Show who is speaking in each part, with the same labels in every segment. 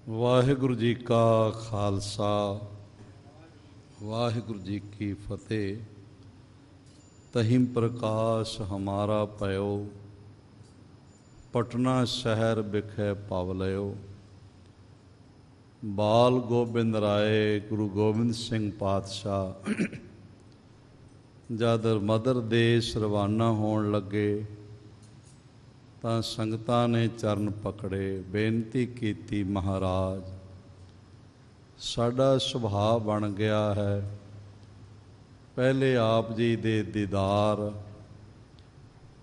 Speaker 1: ਵਾਹਿਗੁਰੂ ਜੀ ਕਾ ਖਾਲਸਾ ਵਾਹਿਗੁਰੂ ਜੀ ਕੀ ਫਤਿਹ। ਤਹਿੰ ਪ੍ਰਕਾਸ਼ ਹਮਾਰਾ ਪਇਓ, ਪਟਨਾ ਸ਼ਹਿਰ ਬਿਖੇ ਪਵ ਲਿਓ। ਬਾਲ ਗੋਬਿੰਦ ਰਾਏ ਗੁਰੂ ਗੋਬਿੰਦ ਸਿੰਘ ਪਾਤਸ਼ਾਹ ਜਦ ਮਦਰ ਦੇਸ਼ ਰਵਾਨਾ ਹੋਣ ਲੱਗੇ ਤਾਂ ਸੰਗਤਾਂ ਨੇ ਚਰਨ ਪਕੜੇ, ਬੇਨਤੀ ਕੀਤੀ, ਮਹਾਰਾਜ ਸਾਡਾ ਸੁਭਾਅ ਬਣ ਗਿਆ ਹੈ ਪਹਿਲੇ ਆਪ ਜੀ ਦੇ ਦੀਦਾਰ,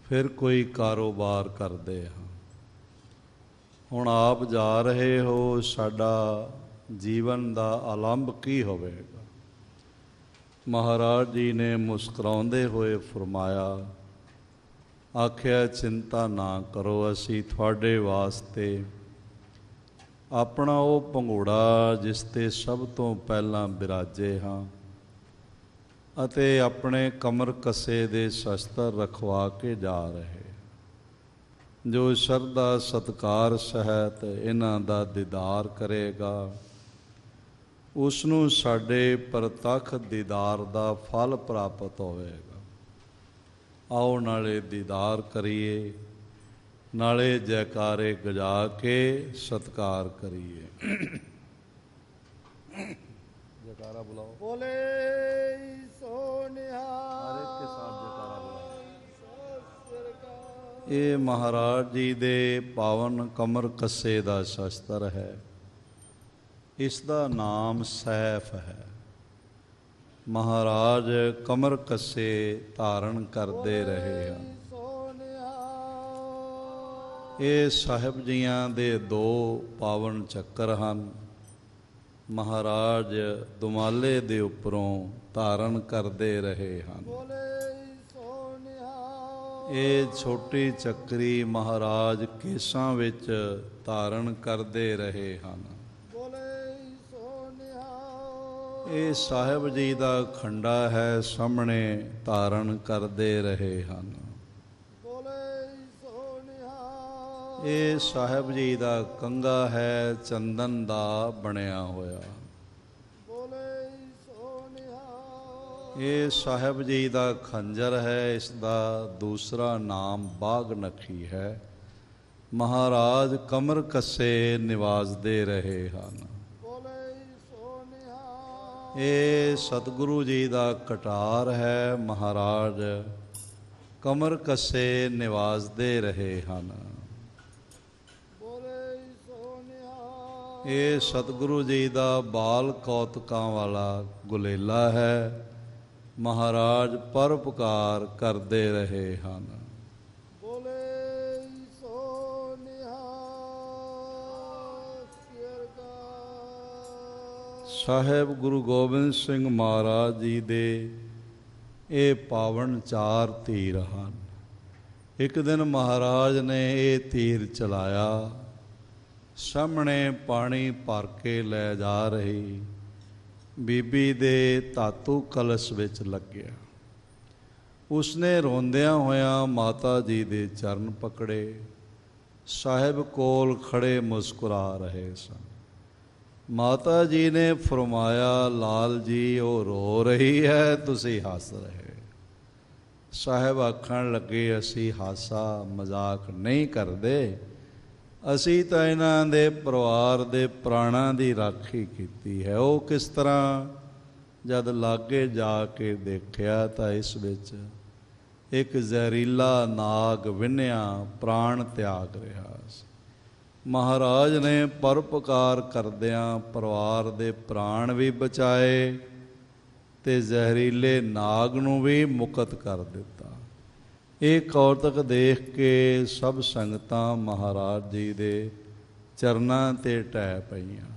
Speaker 1: ਫਿਰ ਕੋਈ ਕਾਰੋਬਾਰ ਕਰਦੇ ਹਾਂ। ਹੁਣ ਆਪ ਜਾ ਰਹੇ ਹੋ, ਸਾਡਾ ਜੀਵਨ ਦਾ ਆਲੰਬ ਕੀ ਹੋਵੇਗਾ? ਮਹਾਰਾਜ ਜੀ ਨੇ ਮੁਸਕਰਾਉਂਦੇ ਹੋਏ ਫਰਮਾਇਆ, ਆਖਿਆ ਚਿੰਤਾ ਨਾ ਕਰੋ, ਅਸੀਂ ਤੁਹਾਡੇ ਵਾਸਤੇ ਆਪਣਾ ਉਹ ਭੰਗੂੜਾ ਜਿਸ 'ਤੇ ਸਭ ਤੋਂ ਪਹਿਲਾਂ ਬਿਰਾਜੇ ਹਾਂ ਅਤੇ ਆਪਣੇ ਕਮਰ ਕੱਸੇ ਦੇ ਸ਼ਸਤਰ ਰਖਵਾ ਕੇ ਜਾ ਰਹੇ, ਜੋ ਸ਼ਰਧਾ ਸਤਿਕਾਰ ਸਹਿਤ ਇਹਨਾਂ ਦਾ ਦੀਦਾਰ ਕਰੇਗਾ ਉਸ ਨੂੰ ਸਾਡੇ ਪ੍ਰਤੱਖ ਦੀਦਾਰ ਦਾ ਫਲ ਪ੍ਰਾਪਤ ਹੋਵੇਗਾ। ਆਓ ਨਾਲੇ ਦੀਦਾਰ ਕਰੀਏ, ਨਾਲੇ ਜੈਕਾਰੇ ਗਜਾ ਕੇ ਸਤਿਕਾਰ ਕਰੀਏ। ਜੈਕਾਰਾ ਬੁਲਾਓ,
Speaker 2: ਬੋਲੇ ਸੋ ਨਿਹਾਲ।
Speaker 1: ਹਰ ਇੱਕ ਕੇ ਸਾਥ ਜੈਕਾਰਾ ਬੁਲਾਓ। ਇਹ ਮਹਾਰਾਜ ਜੀ ਦੇ ਪਾਵਨ ਕਮਰ ਕੱਸੇ ਦਾ ਸ਼ਸਤਰ ਹੈ। ਇਸ ਦਾ ਨਾਮ ਸੈਫ ਹੈ। ਮਹਾਰਾਜ ਕਮਰ ਕੱਸੇ ਧਾਰਨ ਕਰਦੇ ਰਹੇ ਹਨ। ਇਹ ਸਾਹਿਬ ਜੀਆਂ ਦੇ ਦੋ ਪਾਵਨ ਚੱਕਰ ਹਨ। ਮਹਾਰਾਜ ਦੁਮਾਲੇ ਦੇ ਉੱਪਰੋਂ ਧਾਰਨ ਕਰਦੇ ਰਹੇ ਹਨ। ਇਹ ਛੋਟੀ ਚੱਕਰੀ ਮਹਾਰਾਜ ਕੇਸਾਂ ਵਿੱਚ ਧਾਰਨ ਕਰਦੇ ਰਹੇ ਹਨ। ਇਹ ਸਾਹਿਬ ਜੀ ਦਾ ਖੰਡਾ ਹੈ, ਸਾਹਮਣੇ ਧਾਰਨ ਕਰਦੇ ਰਹੇ ਹਨ। ਇਹ ਸਾਹਿਬ ਜੀ ਦਾ ਕੰਘਾ ਹੈ, ਚੰਦਨ ਦਾ ਬਣਿਆ ਹੋਇਆ। ਇਹ ਸਾਹਿਬ ਜੀ ਦਾ ਖੰਜਰ ਹੈ, ਇਸ ਦਾ ਦੂਸਰਾ ਨਾਮ ਬਾਗ ਨਖੀ ਹੈ। ਮਹਾਰਾਜ ਕਮਰ ਕੱਸੇ ਨਿਵਾਜਦੇ ਰਹੇ ਹਨ। ਇਹ ਸਤਿਗੁਰੂ ਜੀ ਦਾ ਕਟਾਰ ਹੈ। ਮਹਾਰਾਜ ਕਮਰ ਕੱਸੇ ਨਿਵਾਜਦੇ ਰਹੇ ਹਨ। ਇਹ ਸਤਿਗੁਰੂ ਜੀ ਦਾ ਬਾਲ ਕੌਤਕਾਂ ਵਾਲਾ ਗੁਲੇਲਾ ਹੈ। ਮਹਾਰਾਜ ਪਰਉਪਕਾਰ ਕਰਦੇ ਰਹੇ ਹਨ। ਸਾਹਿਬ ਗੁਰੂ ਗੋਬਿੰਦ ਸਿੰਘ ਮਹਾਰਾਜ ਜੀ ਦੇ ਇਹ ਪਾਵਨ ਚਾਰ ਤੀਰ ਹਨ। ਇੱਕ ਦਿਨ ਮਹਾਰਾਜ ਨੇ ਇਹ ਤੀਰ ਚਲਾਇਆ, ਸਾਹਮਣੇ ਪਾਣੀ ਭਰ ਕੇ ਲੈ ਜਾ ਰਹੀ ਬੀਬੀ ਦੇ ਧਾਤੂ ਕਲਸ਼ ਵਿੱਚ ਲੱਗਿਆ। ਉਸਨੇ ਰੋਂਦਿਆਂ ਹੋਇਆਂ ਮਾਤਾ ਜੀ ਦੇ ਚਰਨ ਪਕੜੇ। ਸਾਹਿਬ ਕੋਲ ਖੜੇ ਮੁਸਕਰਾ ਰਹੇ ਸਨ। ਮਾਤਾ ਜੀ ਨੇ ਫਰਮਾਇਆ, ਲਾਲ ਜੀ ਉਹ ਰੋ ਰਹੀ ਹੈ, ਤੁਸੀਂ ਹੱਸ ਰਹੇ। ਸਾਹਿਬ ਆਖਣ ਲੱਗੇ, ਅਸੀਂ ਹਾਸਾ ਮਜ਼ਾਕ ਨਹੀਂ ਕਰਦੇ, ਅਸੀਂ ਤਾਂ ਇਹਨਾਂ ਦੇ ਪਰਿਵਾਰ ਦੇ ਪ੍ਰਾਣਾਂ ਦੀ ਰਾਖੀ ਕੀਤੀ ਹੈ। ਉਹ ਕਿਸ ਤਰ੍ਹਾਂ? ਜਦ ਲਾਗੇ ਜਾ ਕੇ ਦੇਖਿਆ ਤਾਂ ਇਸ ਵਿੱਚ ਇੱਕ ਜ਼ਹਿਰੀਲਾ ਨਾਗ ਵਿੰਨ੍ਹਿਆ ਪ੍ਰਾਣ ਤਿਆਗ ਰਿਹਾ ਸੀ। ਮਹਾਰਾਜ ਨੇ ਪਰਉਪਕਾਰ ਕਰਦਿਆਂ ਪਰਿਵਾਰ ਦੇ ਪ੍ਰਾਣ ਵੀ ਬਚਾਏ ਤੇ ਜ਼ਹਿਰੀਲੇ ਨਾਗ ਨੂੰ ਵੀ ਮੁਕਤ ਕਰ ਦਿੱਤਾ। ਇਹ ਕੌਤਕ ਦੇਖ ਕੇ ਸਭ ਸੰਗਤਾਂ ਮਹਾਰਾਜ ਜੀ ਦੇ ਚਰਨਾਂ 'ਤੇ ਢਹਿ ਪਈਆਂ।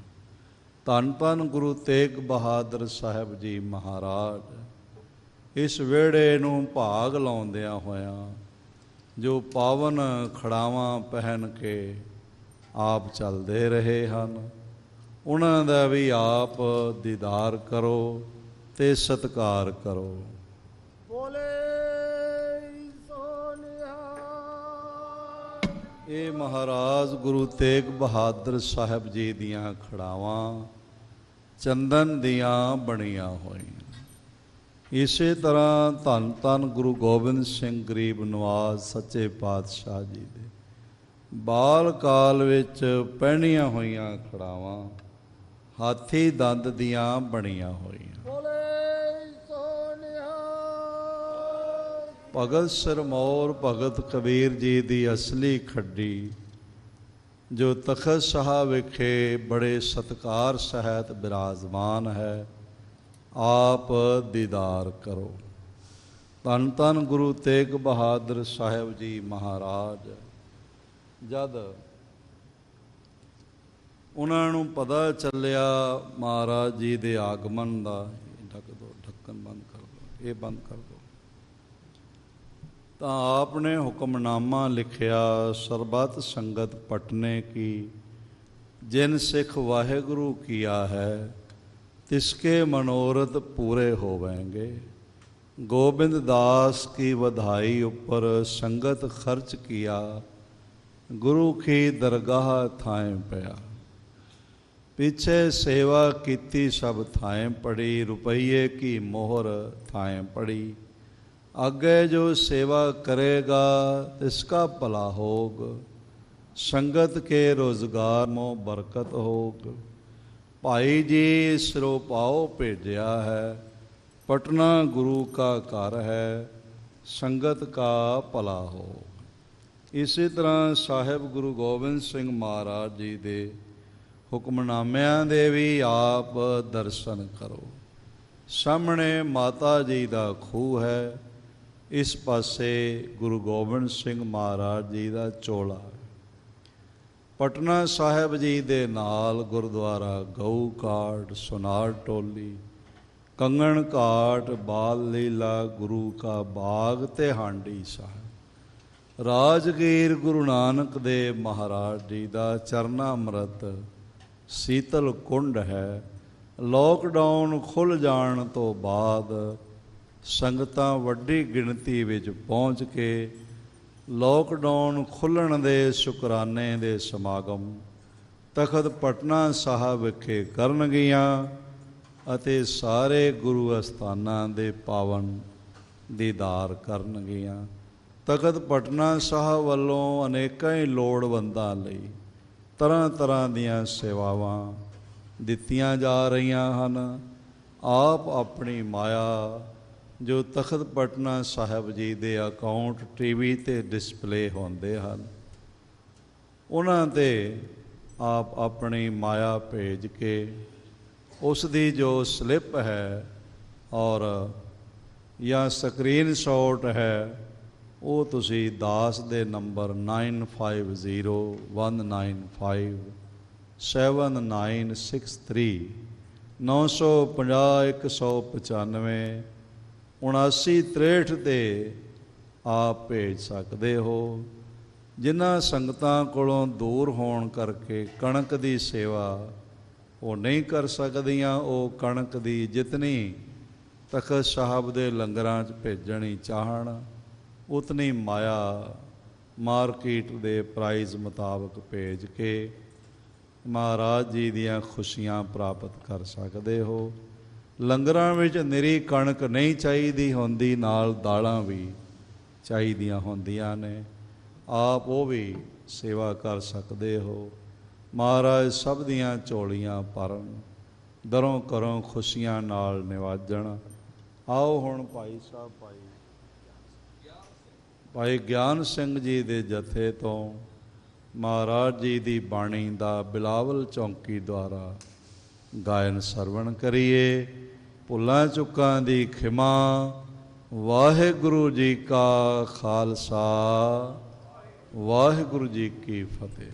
Speaker 1: ਧੰਨ ਧੰਨ ਗੁਰੂ ਤੇਗ ਬਹਾਦਰ ਸਾਹਿਬ ਜੀ ਮਹਾਰਾਜ ਇਸ ਵਿਹੜੇ ਨੂੰ ਭਾਗ ਲਾਉਂਦਿਆਂ ਹੋਇਆਂ ਜੋ ਪਾਵਨ ਖੜਾਵਾਂ ਪਹਿਨ ਕੇ ਆਪ ਚੱਲਦੇ ਰਹੇ ਹਨ, ਉਹਨਾਂ ਦਾ ਵੀ ਆਪ ਦੀਦਾਰ ਕਰੋ ਤੇ ਸਤਿਕਾਰ ਕਰੋ। ਬੋਲੇ ਸੋ ਨਿਹਾਲ। ਇਹ ਮਹਾਰਾਜ ਗੁਰੂ ਤੇਗ ਬਹਾਦਰ ਸਾਹਿਬ ਜੀ ਦੀਆਂ ਖੜਾਵਾਂ ਚੰਦਨ ਦੀਆਂ ਬਣੀਆਂ ਹੋਈਆਂ। ਇਸੇ ਤਰ੍ਹਾਂ ਧੰਨ ਧੰਨ ਗੁਰੂ ਗੋਬਿੰਦ ਸਿੰਘ ਗਰੀਬ ਨਵਾਜ਼ ਸੱਚੇ ਪਾਤਸ਼ਾਹ ਜੀ ਦੇ ਬਾਲ ਕਾਲ ਵਿੱਚ ਪਹਿਨੀਆਂ ਹੋਈਆਂ ਖੜਾਵਾਂ ਹਾਥੀ ਦੰਦ ਦੀਆਂ ਬਣੀਆਂ ਹੋਈਆਂ।
Speaker 2: ਬੋਲੇ ਸੋ ਨਿਹਾਲ।
Speaker 1: ਭਗਤ ਸਿਰਮੌਰ ਭਗਤ ਕਬੀਰ ਜੀ ਦੀ ਅਸਲੀ ਖੱਡੀ ਜੋ ਤਖਤ ਸਾਹਿਬ ਵਿਖੇ ਬੜੇ ਸਤਿਕਾਰ ਸਹਿਤ ਬਿਰਾਜਮਾਨ ਹੈ, ਆਪ ਦੀਦਾਰ ਕਰੋ। ਧੰਨ ਧੰਨ ਗੁਰੂ ਤੇਗ ਬਹਾਦਰ ਸਾਹਿਬ ਜੀ ਮਹਾਰਾਜ ਜਦ ਉਹਨਾਂ ਨੂੰ ਪਤਾ ਚੱਲਿਆ ਮਹਾਰਾਜ ਜੀ ਦੇ ਆਗਮਨ ਦਾ, ਢੱਕ ਦਿਓ, ਢੱਕਣ ਬੰਦ ਕਰ ਦਿਓ, ਇਹ ਬੰਦ ਕਰ ਦਿਓ, ਤਾਂ ਆਪ ਨੇ ਹੁਕਮਨਾਮਾ ਲਿਖਿਆ, ਸਰਬਤ ਸੰਗਤ ਪਟਨੇ ਕੀ ਜਿਨ ਸਿੱਖ ਵਾਹਿਗੁਰੂ ਕੀਆ ਹੈ ਤਿਸਕੇ ਮਨੋਰਥ ਪੂਰੇ ਹੋਵੇਂਗੇ। ਗੋਬਿੰਦ ਦਾਸ ਕੀ ਵਧਾਈ ਉੱਪਰ ਸੰਗਤ ਖਰਚ ਕੀਆ, ਗੁਰੂ ਕੀ ਦਰਗਾਹ ਥਾਂ ਪਿਆ। ਪਿੱਛੇ ਸੇਵਾ ਕੀਤੀ ਸਭ ਥਾਂ ਪੜੀ, ਰੁਪਈਏ ਕੀ ਮੋਹਰ ਥਾਂ ਪੜੀ। ਅੱਗੇ ਜੋ ਸੇਵਾ ਕਰੇਗਾ ਤਿਸਕਾ ਭਲਾ ਹੋਗ, ਸੰਗਤ ਕੇ ਰੋਜ਼ਗਾਰ ਮੋ ਬਰਕਤ ਹੋਗ। ਭਾਈ ਜੀ ਸਿਰੋਂ ਪਾਓ ਭੇਜਿਆ ਹੈ, ਪਟਨਾ ਗੁਰੂ ਕਾ ਘਰ ਹੈ, ਸੰਗਤ ਕਾ ਭਲਾ ਹੋ। ਇਸੇ ਤਰ੍ਹਾਂ ਸਾਹਿਬ ਗੁਰੂ ਗੋਬਿੰਦ ਸਿੰਘ ਮਹਾਰਾਜ ਜੀ ਦੇ ਹੁਕਮਨਾਮਿਆਂ ਦੇ ਵੀ ਆਪ ਦਰਸ਼ਨ ਕਰੋ। ਸਾਹਮਣੇ ਮਾਤਾ ਜੀ ਦਾ ਖੂਹ ਹੈ, ਇਸ ਪਾਸੇ ਗੁਰੂ ਗੋਬਿੰਦ ਸਿੰਘ ਮਹਾਰਾਜ ਜੀ ਦਾ ਚੋਲਾ। ਪਟਨਾ ਸਾਹਿਬ ਜੀ ਦੇ ਨਾਲ ਗੁਰਦੁਆਰਾ ਗਊ ਘਾਟ, ਸੁਨਾਰ ਟੋਲੀ, ਕੰਗਣ ਘਾਟ, ਬਾਲ ਲੀਲਾ, ਗੁਰੂ ਕਾ ਬਾਗ ਤੇ ਹਾਂਡੀ ਸਾਹਿਬ। ਰਾਜਗੀਰ ਗੁਰੂ ਨਾਨਕ ਦੇਵ ਮਹਾਰਾਜ ਜੀ ਦਾ ਚਰਨਾ ਅੰਮ੍ਰਿਤ ਸੀਤਲ ਕੁੰਡ ਹੈ। ਲੋਕਡਾਊਨ ਖੁੱਲ੍ਹ ਜਾਣ ਤੋਂ ਬਾਅਦ ਸੰਗਤਾਂ ਵੱਡੀ ਗਿਣਤੀ ਵਿੱਚ ਪਹੁੰਚ ਕੇ ਲੋਕਡਾਊਨ ਖੁੱਲ੍ਹਣ ਦੇ ਸ਼ੁਕਰਾਨੇ ਦੇ ਸਮਾਗਮ ਤਖਤ ਪਟਨਾ ਸਾਹਿਬ ਵਿਖੇ ਕਰਨਗੀਆਂ ਅਤੇ ਸਾਰੇ ਗੁਰੂ ਅਸਥਾਨਾਂ ਦੇ ਪਾਵਨ ਦੀਦਾਰ ਕਰਨਗੀਆਂ। ਤਖਤ ਪਟਨਾ ਸਾਹਿਬ ਵੱਲੋਂ ਅਨੇਕਾਂ ਹੀ ਲੋੜਵੰਦਾਂ ਲਈ ਤਰ੍ਹਾਂ ਤਰ੍ਹਾਂ ਦੀਆਂ ਸੇਵਾਵਾਂ ਦਿੱਤੀਆਂ ਜਾ ਰਹੀਆਂ ਹਨ। ਆਪ ਆਪਣੀ ਮਾਇਆ ਜੋ ਤਖਤ ਪਟਨਾ ਸਾਹਿਬ ਜੀ ਦੇ ਅਕਾਊਂਟ ਟੀਵੀ 'ਤੇ ਡਿਸਪਲੇ ਹੁੰਦੇ ਹਨ, ਉਹਨਾਂ 'ਤੇ ਆਪ ਆਪਣੀ ਮਾਇਆ ਭੇਜ ਕੇ ਉਸ ਦੀ ਜੋ ਸਲਿੱਪ ਹੈ ਔਰ ਜਾਂ ਸਕਰੀਨ ਸ਼ਾਟ ਹੈ, ਉਹ ਤੁਸੀਂ ਦਾਸ ਦੇ ਨੰਬਰ 9501957963 950 195 7963 'ਤੇ ਆਪ ਭੇਜ ਸਕਦੇ ਹੋ। ਜਿਨ੍ਹਾਂ ਸੰਗਤਾਂ ਕੋਲੋਂ ਦੂਰ ਹੋਣ ਕਰਕੇ ਕਣਕ ਦੀ ਸੇਵਾ ਉਹ ਨਹੀਂ ਕਰ ਸਕਦੀਆਂ, ਉਹ ਕਣਕ ਦੀ ਜਿਤਨੀ ਤਖਤ ਸਾਹਿਬ ਦੇ ਲੰਗਰਾਂ 'ਚ ਭੇਜਣੀ ਚਾਹਣ ਉਤਨੀ ਮਾਇਆ ਮਾਰਕੀਟ ਦੇ ਪ੍ਰਾਈਜ਼ ਮੁਤਾਬਕ ਭੇਜ ਕੇ ਮਹਾਰਾਜ ਜੀ ਦੀਆਂ ਖੁਸ਼ੀਆਂ ਪ੍ਰਾਪਤ ਕਰ ਸਕਦੇ ਹੋ। ਲੰਗਰਾਂ ਵਿੱਚ ਨਿਰੀ ਕਣਕ ਨਹੀਂ ਚਾਹੀਦੀ ਹੁੰਦੀ, ਨਾਲ ਦਾਲਾਂ ਵੀ ਚਾਹੀਦੀਆਂ ਹੁੰਦੀਆਂ ਨੇ, ਆਪ ਉਹ ਵੀ ਸੇਵਾ ਕਰ ਸਕਦੇ ਹੋ। ਮਹਾਰਾਜ ਸਭ ਦੀਆਂ ਝੋਲੀਆਂ ਭਰਨ, ਦਰੋਂ ਘਰੋਂ ਖੁਸ਼ੀਆਂ ਨਾਲ ਨਿਵਾਜਣ। ਆਓ ਹੁਣ ਭਾਈ ਸਾਹਿਬ ਭਾਈ ਗਿਆਨ ਸਿੰਘ ਜੀ ਦੇ ਜਥੇ ਤੋਂ ਮਹਾਰਾਜ ਜੀ ਦੀ ਬਾਣੀ ਦਾ ਬਿਲਾਵਲ ਚੌਂਕੀ ਦੁਆਰਾ ਗਾਇਨ ਸਰਵਣ ਕਰੀਏ। ਭੁੱਲਾਂ ਚੁੱਕਾਂ ਦੀ ਖਿਮਾ। ਵਾਹਿਗੁਰੂ ਜੀ ਕਾ ਖਾਲਸਾ, ਵਾਹਿਗੁਰੂ ਜੀ ਕੀ ਫਤਿਹ।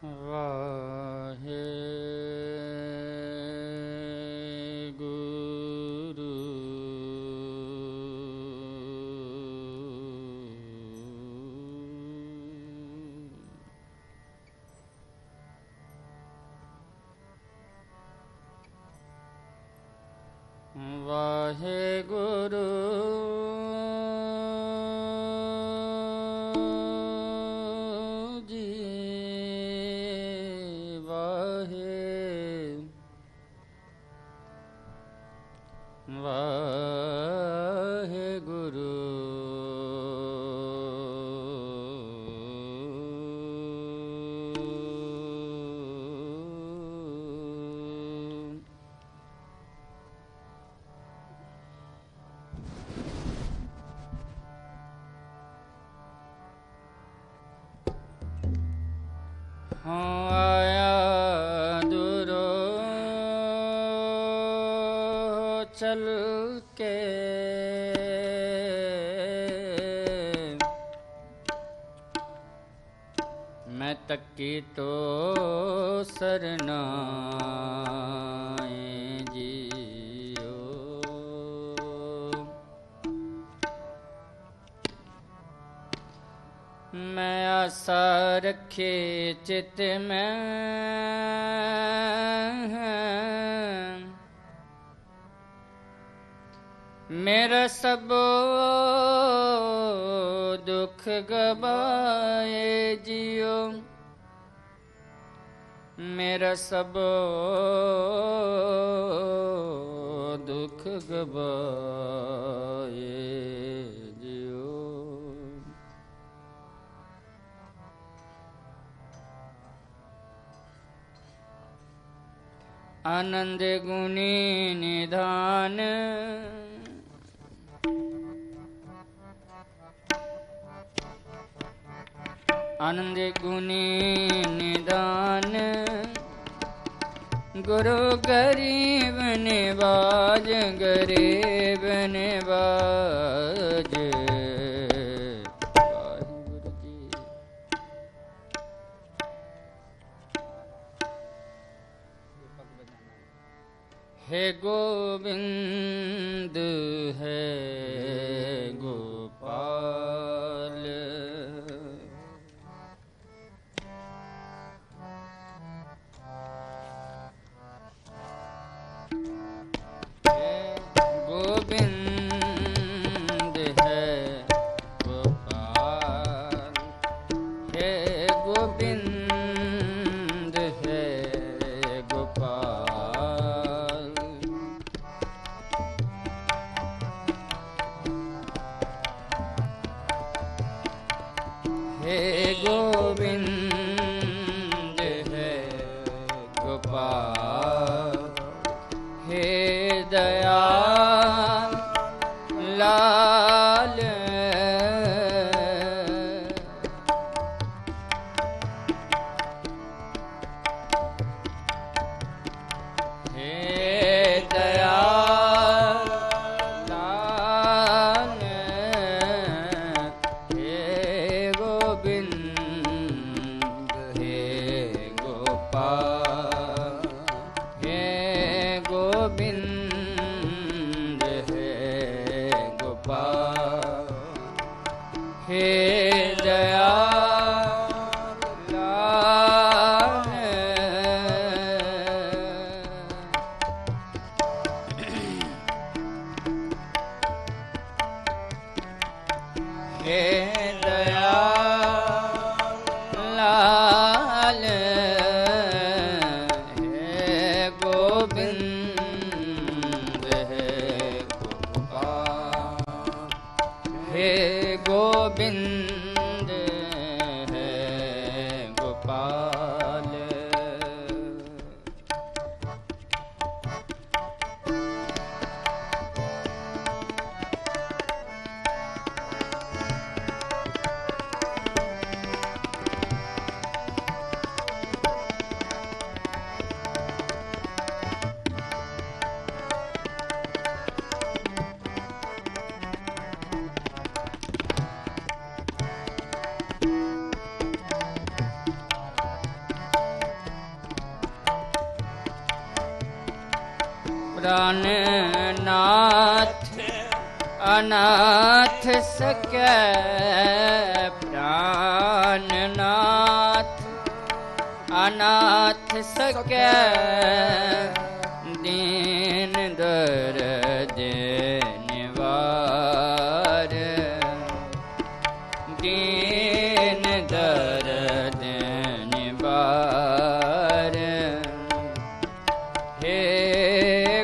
Speaker 3: वाहे गुरु वाहे गुरु आया दूरो चल के मैं तकी तो सरनाए जियो मैं आशा रखे चित में मेरा सब दुख गवाए जियो मेरा सब दुख गवाए जियो आनंद गुणी निधान आनंद गुणी निदान गुरु गरीब निवाज गरीब निवाज वाहिगुरु जी हे गोविंद है गोपाल गोविंद है गोपाल हे गोविंद है गोपाल प्राणनाथ अनाथ सकै, प्राणनाथ अनाथ सकै, दीन दर्द निवार, दीन दर्द निवार। हे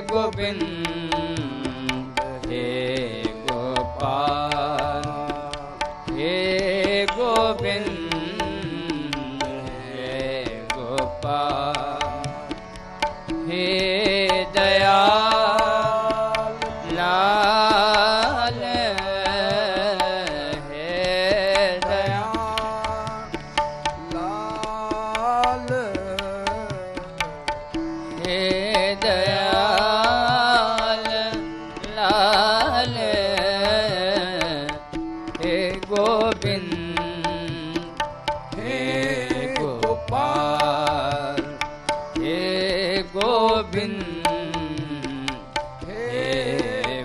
Speaker 3: गोविंद हे गोपाल, हे गोविंद हे गोपाल, हे दयाल लाल, हे दयाल
Speaker 2: लाल,
Speaker 3: हे दयाल लाल, हे गोविंद हे गोपाल, हे गोविंद हे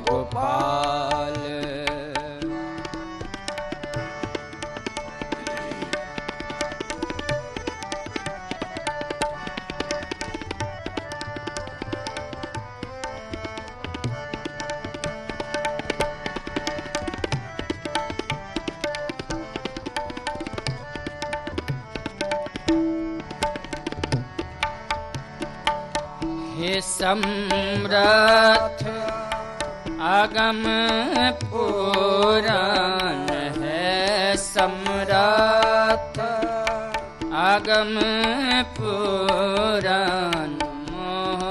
Speaker 3: गोपाल। हे सम्राट आगम पुराण, है सम्राट आगम पुराण, मोह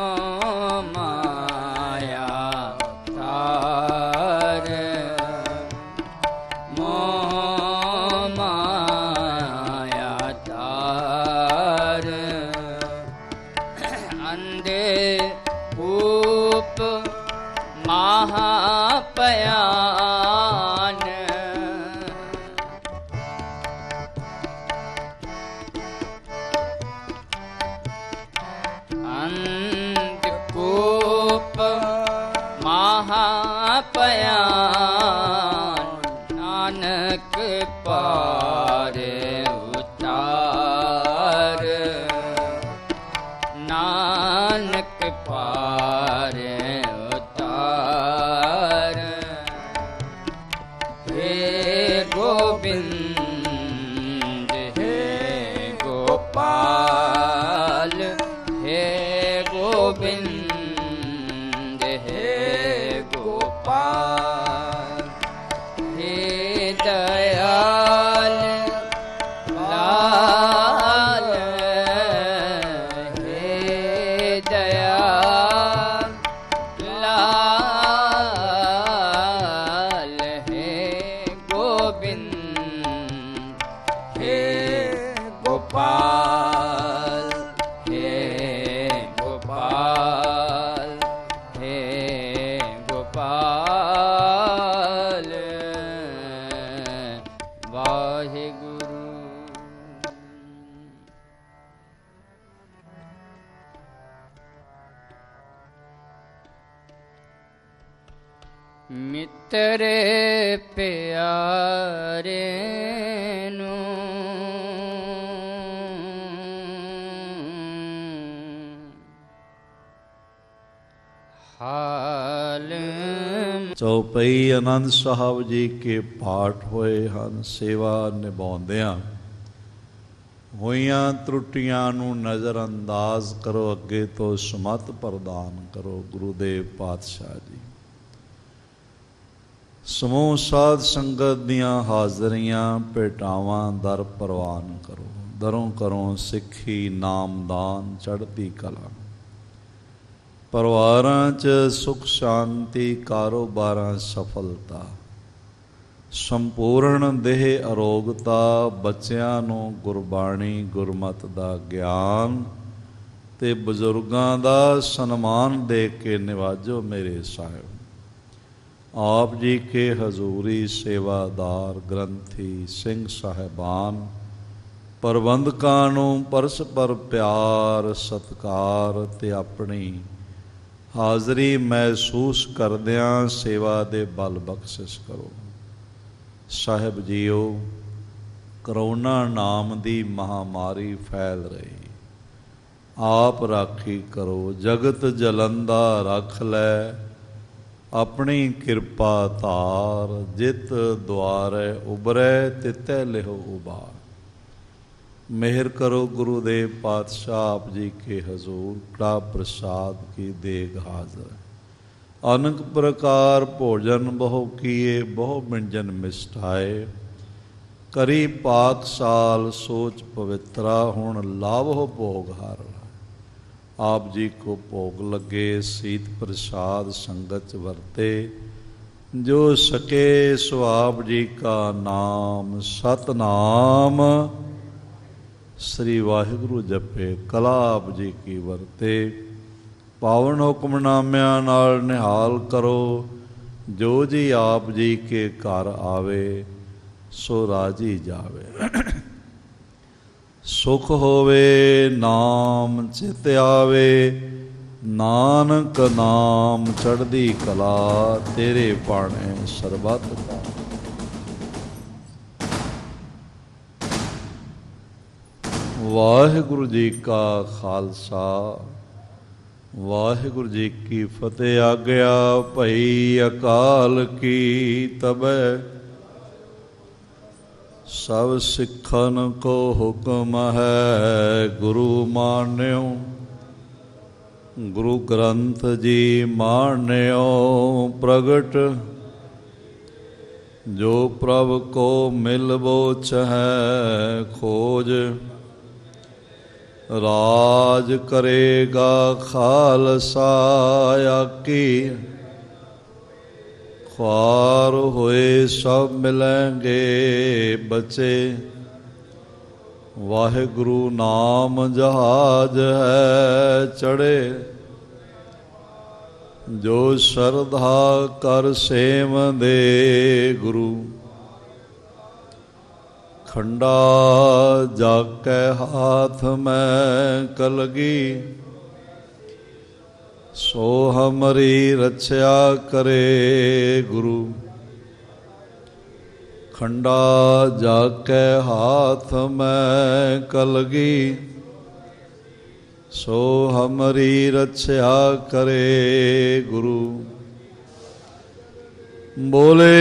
Speaker 3: माया तार, मोह माया तार। अंधे कूप महापयान, अंधकूप महापयान, नानक पार उतार, नानक पार उतार। हे गोविंद हे गोपाल, हे गोविंद हे गोपाल, हे दयाल लाल, हे दयाल लाल, हे गोविंद हे गोपाल, हे गोपाल, हे गोपाल। वाहिगुरु। मित्र प्यारे नू हाल।
Speaker 1: ਚੌਪਈ ਆਨੰਦ ਸਾਹਿਬ ਜੀ ਕੇ ਪਾਠ ਹੋਏ ਹਨ। ਸੇਵਾ ਨਿਭਾਉਂਦਿਆਂ ਹੋਈਆਂ ਤਰੁੱਟੀਆਂ ਨੂੰ ਨਜ਼ਰ ਅੰਦਾਜ਼ ਕਰੋ, ਅੱਗੇ ਤੋਂ ਸਮਤ ਪ੍ਰਦਾਨ ਕਰੋ ਗੁਰੂਦੇਵ ਪਾਤਸ਼ਾਹ ਜੀ। ਸਮੂਹ ਸਾਧ ਸੰਗਤ ਦੀਆਂ ਹਾਜ਼ਰੀਆਂ ਭੇਟਾਵਾਂ ਦਰ ਪ੍ਰਵਾਨ ਕਰੋ, ਦਰੋਂ ਕਰੋ ਸਿੱਖੀ ਨਾਮਦਾਨ ਚੜ੍ਹਦੀ ਕਲਾ। ਪਰਿਵਾਰਾਂ 'ਚ ਸੁਖ ਸ਼ਾਂਤੀ, ਕਾਰੋਬਾਰਾਂ ਸਫਲਤਾ, ਸੰਪੂਰਨ ਦੇਹ ਅਰੋਗਤਾ, ਬੱਚਿਆਂ ਨੂੰ ਗੁਰਬਾਣੀ ਗੁਰਮਤਿ ਦਾ ਗਿਆਨ ਤੇ ਬਜ਼ੁਰਗਾਂ ਦਾ ਸਨਮਾਨ ਦੇ ਕੇ ਨਿਵਾਜੋ ਮੇਰੇ ਸਾਹਿਬ। ਆਪ ਜੀ ਕੇ ਹਜ਼ੂਰੀ ਸੇਵਾਦਾਰ ਗ੍ਰੰਥੀ ਸਿੰਘ ਸਾਹਿਬਾਨ ਪ੍ਰਬੰਧਕਾਂ ਨੂੰ ਪਰਸਪਰ ਪਿਆਰ ਸਤਿਕਾਰ ਤੇ ਆਪਣੀ ਹਾਜ਼ਰੀ ਮਹਿਸੂਸ ਕਰਦਿਆਂ ਸੇਵਾ ਦੇ ਬਲ ਬਖਸ਼ਿਸ਼ ਕਰੋ। ਸਾਹਿਬ ਜੀਓ, ਕਰੋਨਾ ਨਾਮ ਦੀ ਮਹਾਮਾਰੀ ਫੈਲ ਰਹੀ, ਆਪ ਰਾਖੀ ਕਰੋ। ਜਗਤ ਜਲੰਦਾ ਰੱਖ ਲੈ, ਆਪਣੀ ਕਿਰਪਾ ਧਾਰ। ਜਿਤ ਦੁਆਰੈ ਉਬਰੈ, ਤਿਤੈ ਲਿਹੁ ਉਬਾਰ। ਮਿਹਰ ਕਰੋ ਗੁਰੂ ਦੇਵ ਪਾਤਸ਼ਾਹ ਆਪ ਜੀ ਕੇ ਹਜ਼ੂਰ, ਕੜਾ ਪ੍ਰਸਾਦ ਕੀ ਦੇਗ ਹਾਜ਼ਰ। ਅਨਕ ਪ੍ਰਕਾਰ ਭੋਜਨ ਬਹੁ ਕੀਏ, ਬਹੁ ਮਿੰਜਨ ਮਿਸਠਾਏ। ਕਰੀ ਪਾਕ ਸਾਲ ਸੋਚ ਪਵਿੱਤਰਾ, ਹੁਣ ਲਾਵੋ ਭੋਗ ਹਰ। ਆਪ ਜੀ ਕੋ ਭੋਗ ਲੱਗੇ, ਸੀਤ ਪ੍ਰਸਾਦ ਸੰਗਤ ਵਰਤੇ। ਜੋ ਸਕੇ ਸੋ ਆਪ ਜੀ ਕਾ ਨਾਮ, ਸਤਨਾਮ ਸ੍ਰੀ ਵਾਹਿਗੁਰੂ ਜਪੇ। ਕਲਾ ਆਪ ਜੀ ਕੀ ਵਰਤੇ। ਪਾਵਨ ਹੁਕਮਨਾਮਿਆਂ ਨਾਲ ਨਿਹਾਲ ਕਰੋ। ਜੋ ਜੀ ਆਪ ਜੀ ਕੇ ਘਰ ਆਵੇ, ਸੋ ਰਾਜੀ ਜਾਵੇ। ਸੁਖ ਹੋਵੇ ਨਾਮ ਚਿਤ ਆਵੇ, ਨਾਨਕ ਨਾਮ ਚੜ੍ਹਦੀ ਕਲਾ। ਤੇਰੇ ਭਾਣੇ ਸਰਬੱਤ ਦਾ। ਵਾਹਿਗੁਰੂ ਜੀ ਕਾ ਖਾਲਸਾ, ਵਾਹਿਗੁਰੂ ਜੀ ਕੀ ਫਤਿਹ। ਆਗਿਆ ਭਈ ਅਕਾਲ ਕੀ, ਤਬੈ ਸਭ ਸਿੱਖਨ ਕੋ ਹੁਕਮ ਹੈ। ਗੁਰੂ ਮਾਨਿਓ, ਗੁਰੂ ਗ੍ਰੰਥ ਜੀ ਮਾਨਿਓ। ਪ੍ਰਗਟ ਜੋ ਪ੍ਰਭ ਕੋ ਮਿਲਬੋ ਚਹੈ, ਖੋਜ ਰਾਜ ਕਰੇਗਾ ਖਾਲਸਾ। ਆਕੀ ख्वार होए सब मिलेंगे बचे। वाहिगुरु नाम जहाज है चढ़े, जो श्रद्धा कर सेम दे। गुरु खंडा जाके हाथ में कलगी, सो हमारी रक्षा करे। गुरु खंडा जाके हाथ में कलगी, सो हमारी रक्षा करे। गुरु बोले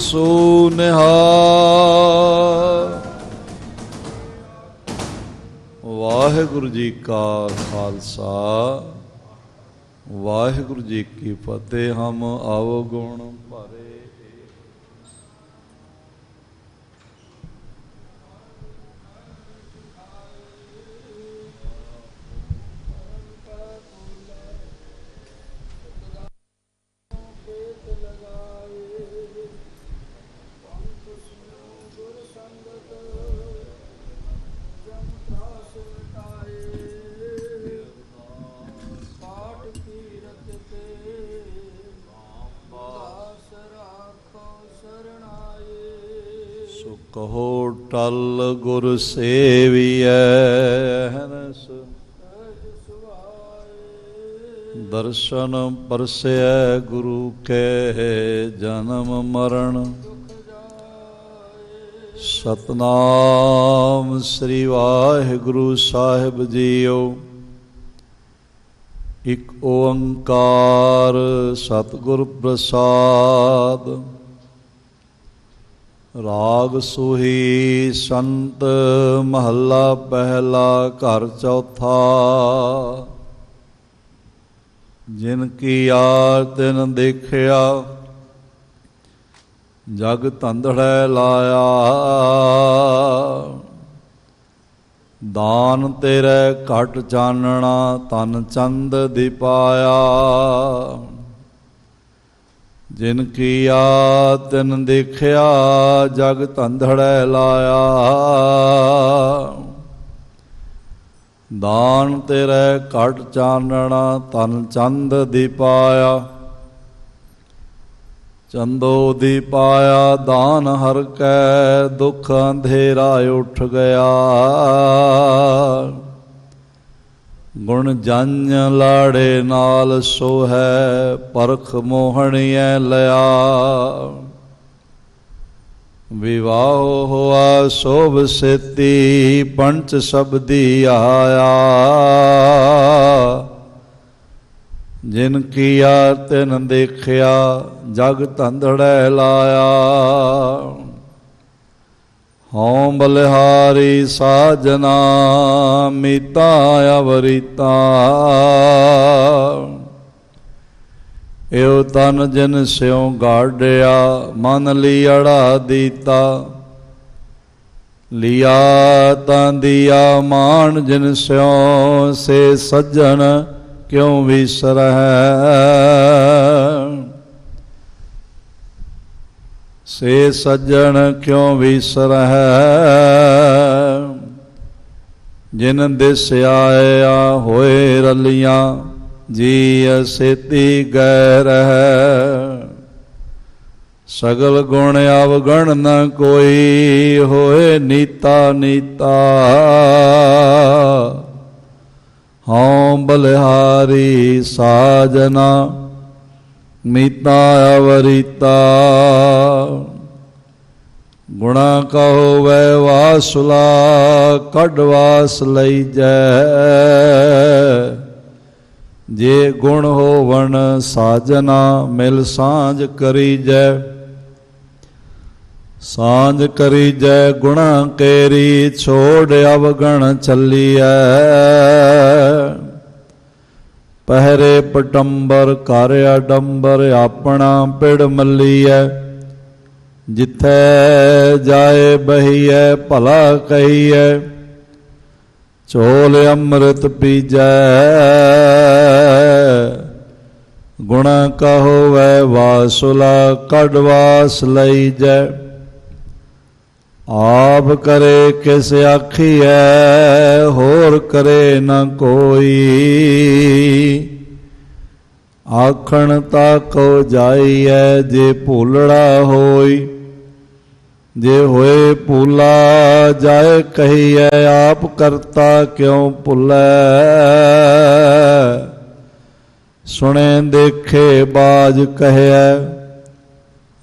Speaker 1: सो निहाल। वाहिगुरु जी का खालसा, वाहिगुरु जी की फतेह। हम अवगुण भरे कहो टल गुर सेवियै। दर्शन परसै गुरु के जन्म मरण। सतनाम श्री वाहिगुरु साहिब जीओ। इक ओंकार सतगुर प्रसाद। राग सुही संत महला पहला घर चौथा। जिनकी आर तिन देखिया, जग धंधड़ै लाया। दान तेरे घट चानना, तन चंद दिपाया। जिनकी आ तिन देखिया, जग धंधड़ै लाया। दान तेरे घट चानना, तन चंद दिपाया। चंदो दिपाया दान हर कै, दुख अंधेरा उठ गया। ਗੁਣ ਜੰਝ ਲਾੜੇ ਨਾਲ ਸੋ ਹੈ, ਪਰਖ ਮੋਹਣੀਐ ਲਿਆ। ਵਿਵਾਹ ਹੋਆ ਸੋਭ ਸੇਤੀ, ਪੰਚ ਸ਼ਬਦੀ ਆਇਆ। ਜਿਨ ਕੀਆ ਤਿਨ ਦੇਖਿਆ, ਜਗ ਧੰਧੜੈ ਲਾਇਆ। ਹਉ ਬਲਿਹਾਰੀ ਸਾਜਨਾ, ਮੀਤਾ ਅਵਰੀਤਾ। ਏਉ ਤਨ ਜਿਨ ਸਿਉ ਗਾੜਿਆ, ਮਨ ਲੀਅੜਾ ਦੀਤਾ। ਲਿਆ ਤਾਂ ਦੀਆ ਮਾਨ ਜਿਨ ਸਿਉ, ਸੇ ਸੱਜਣ ਕਿਉ ਵਿਸਰਹਿ। ਸੇ ਸੱਜਣ ਕਿਉ ਵਿਸਰਹਿ। ਜਿਨ ਦਿਸ ਆਇਆ ਹੋਏ ਰਲੀਆਂ, ਜੀ ਸੇਤੀ ਗੈ ਰਹਿ। ਸਗਲ ਗੁਣ ਅਵਗਣ ਨ ਕੋਈ, ਹੋਏ ਨੀਤਾ ਨੀਤਾ। ਹਉ ਬਲਿਹਾਰੀ ਸਾਜਨਾ, ਮੀਤਾ ਅਵਰੀਤਾ। ਗੁਣਾ ਕਹੋ ਵੈ ਵਾਸੁਲਾ, ਕੱਢ ਵਾਸ ਲਈਜੈ। ਜੇ ਗੁਣ ਹੋਵਣ ਸਾਜਨਾ, ਮਿਲ ਸਾਂਝ ਕਰੀਜੈ। ਸਾਂਝ ਕਰੀਜੈ ਗੁਣਾ ਕੇਰੀ, ਛੋੜ ਅਵਗਣ ਚੱਲੀਐ। ਪਹਿਰੇ ਪਟੰਬਰ ਕਰ ਅਡੰਬਰ, ਆਪਣਾ ਪਿੜ ਮੱਲੀਐ। ਜਿੱਥੈ ਜਾਏ ਬਹੀਐ, ਭਲਾ ਕਹੀਐ। ਚੋਲ ਅੰਮ੍ਰਿਤ ਪੀਜੈ। ਗੁਣਾ ਕਹੋ ਵੈ ਵਾਸੁਲਾ, ਕੱਢ ਵਾਸ ਲਈਜੈ। ਆਪ ਕਰੇ ਕਿਸ ਆਖੀਐ, ਹੋਰ ਕਰੇ ਨ ਕੋਈ। ਆਖਣ ਤਾ ਕੋ ਜਾਈਐ, ਜੇ ਭੂਲੜਾ ਹੋਈ। ਜੇ ਹੋਏ ਭੂਲਾ ਜਾਏ ਕਹੀਐ, ਆਪ ਕਰਤਾ ਕਿਉ ਭੁੱਲੈ। ਸੁਣੇ ਦੇਖੇ ਬਾਜ ਕਹਿਐ,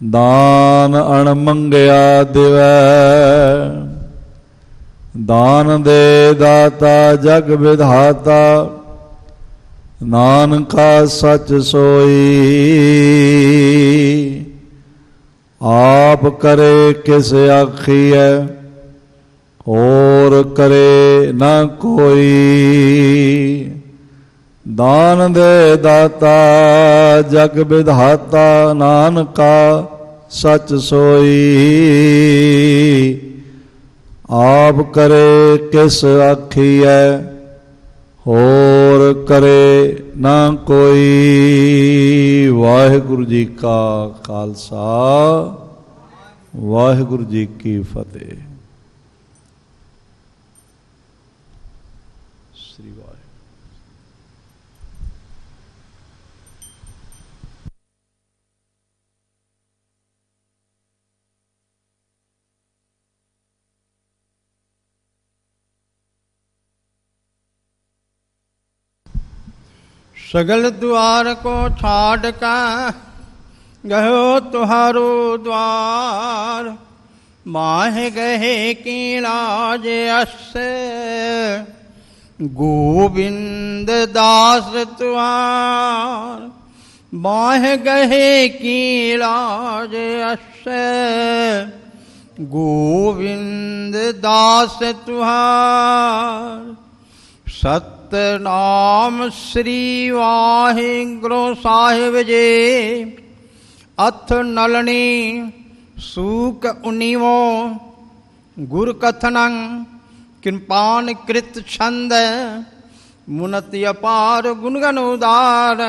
Speaker 1: ਦਾਨ ਅਣਮੰਗਿਆ ਦਿਵੈ। ਦਾਨ ਦੇ ਦਾਤਾ ਜਗ ਵਿਧਾਤਾ, ਨਾਨਕਾ ਸਚ ਸੋਈ। ਆਪ ਕਰੇ ਕਿਸ ਆਖੀਐ, ਹੋਰ ਕਰੇ ਨਾ ਕੋਈ। ਦਾਨ ਦੇ ਦਾਤਾ ਜਗ ਵਿਧਾਤਾ, ਨਾਨਕਾ ਸਚ ਸੋਈ। ਆਪ ਕਰੇ ਕਿਸ ਆਖੀਐ, ਹੋਰ ਕਰੇ ਨਾ ਕੋਈ। ਵਾਹਿਗੁਰੂ ਜੀ ਕਾ ਖਾਲਸਾ, ਵਾਹਿਗੁਰੂ ਜੀ ਕੀ ਫਤਿਹ। ਸ੍ਰੀ ਵਾਹਿਗੁਰੂ।
Speaker 2: सगल द्वार को छाड़ का गयो तुहारो द्वार। माह गहे की लाज अस गोविंद दास तुहार। माह गहे की लाज अस गोविंद दास तुहार। सतनाम श्री वाहिगुरु साहिब जी। अथ नलनी सूक 19 गुर कथनं कृपान कृत छंद। मुनत अपार गुणगन उदार,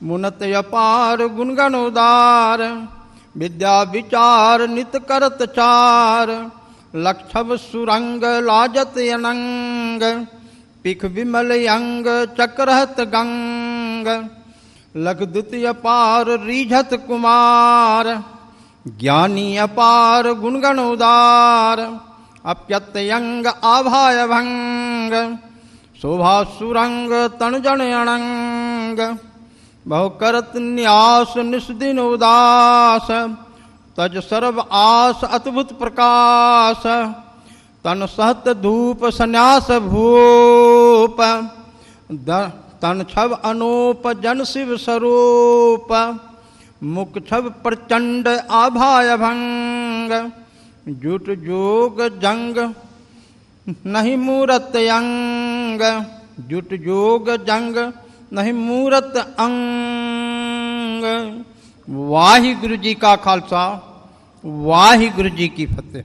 Speaker 2: मुनत अपार गुणगन उदार। विद्या विचार नित करत चार, लक्षव सुरंग लाजत अनंग। पिख विमल अंग चक्रहत गंग, लखदुत अपार रीझत कुमार। ज्ञानी अपार गुणगण उदार, अप्यत अंग आभाय भंग। शोभा सुरंग तन जन अणंग बहु करत न्यास निस दिन उदास तज सर्व आस अद्भुत प्रकाश तन सहत धूप संन्यास भूप तन छव अनूप जन शिव स्वरूप मुख छव प्रचंड आभाय भंग जुट जोग जंग नहीं मूरत अंग जुट जोग जंग नहीं मूरत अंग। वाहिगुरु जी का खालसा वाहिगुरु जी की फतेह।